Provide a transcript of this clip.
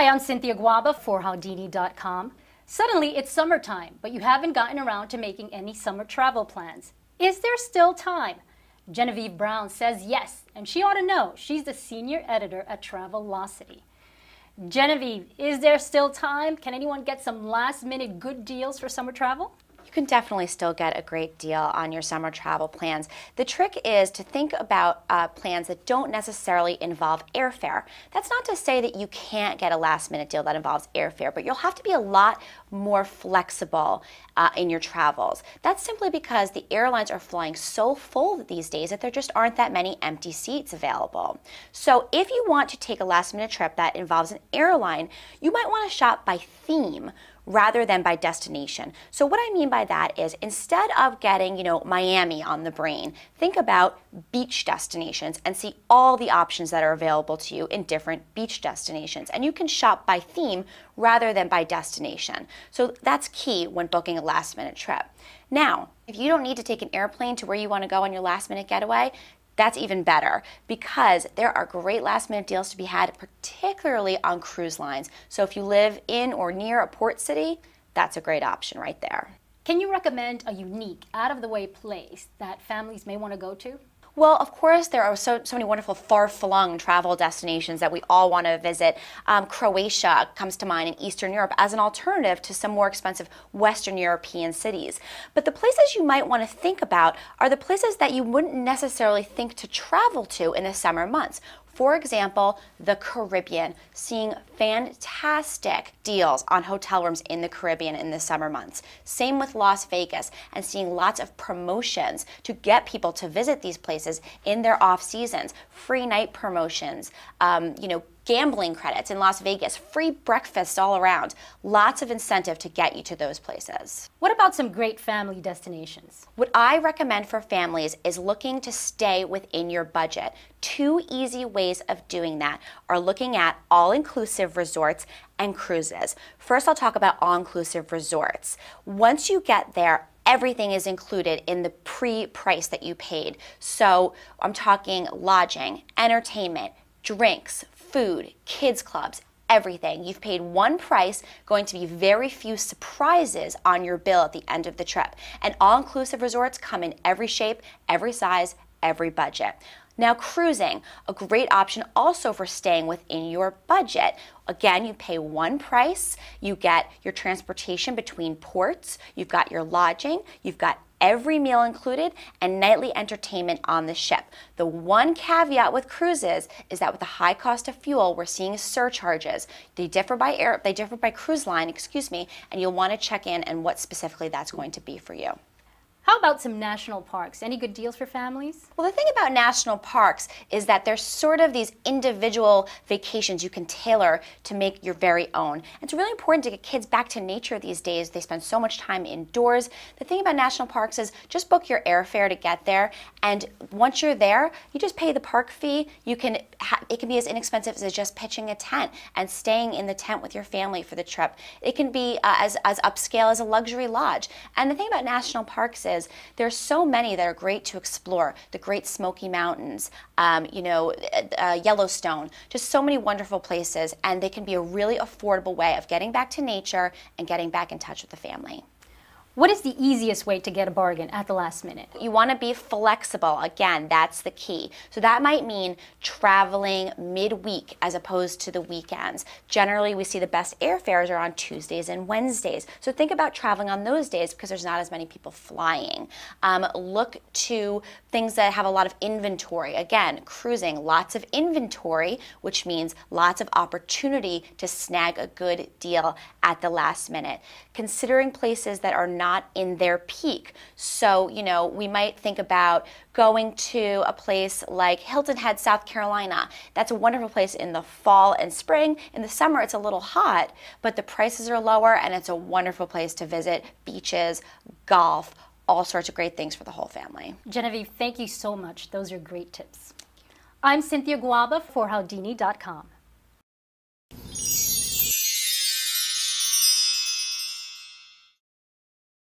Hi, I'm Cynthia Guaba for Howdini.com. Suddenly it's summertime, but you haven't gotten around to making any summer travel plans. Is there still time? Genevieve Brown says yes, and she ought to know. She's the senior editor at Travelocity. Genevieve, is there still time? Can anyone get some last-minute good deals for summer travel? You can definitely still get a great deal on your summer travel plans. The trick is to think about plans that don't necessarily involve airfare. That's not to say that you can't get a last-minute deal that involves airfare, but you'll have to be a lot more flexible in your travels. That's simply because the airlines are flying so full these days that there just aren't that many empty seats available. So if you want to take a last-minute trip that involves an airline, you might want to shop by theme rather than by destination. So what I mean by that is instead of getting, Miami on the brain, think about beach destinations and see all the options that are available to you in different beach destinations. And you can shop by theme rather than by destination. So that's key when booking a last minute trip. Now, if you don't need to take an airplane to where you want to go on your last minute getaway, that's even better because there are great last minute deals to be had, particularly on cruise lines. So if you live in or near a port city, that's a great option right there. Can you recommend a unique, out-of-the-way place that families may want to go to? Well, of course, there are so many wonderful far-flung travel destinations that we all want to visit. Croatia comes to mind in Eastern Europe as an alternative to some more expensive Western European cities. But the places you might want to think about are the places that you wouldn't necessarily think to travel to in the summer months. For example, the Caribbean, seeing fantastic deals on hotel rooms in the Caribbean in the summer months. Same with Las Vegas, and seeing lots of promotions to get people to visit these places in their off seasons. Free night promotions, gambling credits in Las Vegas, free breakfasts all around. Lots of incentive to get you to those places. What about some great family destinations? What I recommend for families is looking to stay within your budget. Two easy ways of doing that are looking at all-inclusive resorts and cruises. First, I'll talk about all-inclusive resorts. Once you get there, everything is included in the pre-price that you paid. So I'm talking lodging, entertainment, drinks, food, kids clubs, everything. You've paid one price, going to be very few surprises on your bill at the end of the trip. And all-inclusive resorts come in every shape, every size, every budget. Now cruising, a great option also for staying within your budget. Again, you pay one price, you get your transportation between ports, you've got your lodging, you've got every meal included, and nightly entertainment on the ship. The one caveat with cruises is that with the high cost of fuel, we're seeing surcharges. They differ by cruise line, and you'll want to check in and what specifically that's going to be for you. How about some national parks? Any good deals for families? Well, the thing about national parks is that there's sort of these individual vacations you can tailor to make your very own. It's really important to get kids back to nature these days. They spend so much time indoors. The thing about national parks is just book your airfare to get there, and once you're there, you just pay the park fee. It can be as inexpensive as just pitching a tent and staying in the tent with your family for the trip. It can be as upscale as a luxury lodge. And the thing about national parks is there's so many that are great to explore. The Great Smoky Mountains, Yellowstone, just so many wonderful places, and they can be a really affordable way of getting back to nature and getting back in touch with the family. What is the easiest way to get a bargain at the last minute? You want to be flexible. Again, that's the key. So that might mean traveling midweek as opposed to the weekends. Generally, we see the best airfares are on Tuesdays and Wednesdays. So think about traveling on those days because there's not as many people flying. Look to things that have a lot of inventory. Again, cruising, lots of inventory, which means lots of opportunity to snag a good deal at the last minute. Considering places that are not in their peak. So, we might think about going to a place like Hilton Head, South Carolina. That's a wonderful place in the fall and spring. In the summer, it's a little hot, but the prices are lower and it's a wonderful place to visit. Beaches, golf, all sorts of great things for the whole family. Genevieve, thank you so much. Those are great tips. I'm Cynthia Guaba for Howdini.com.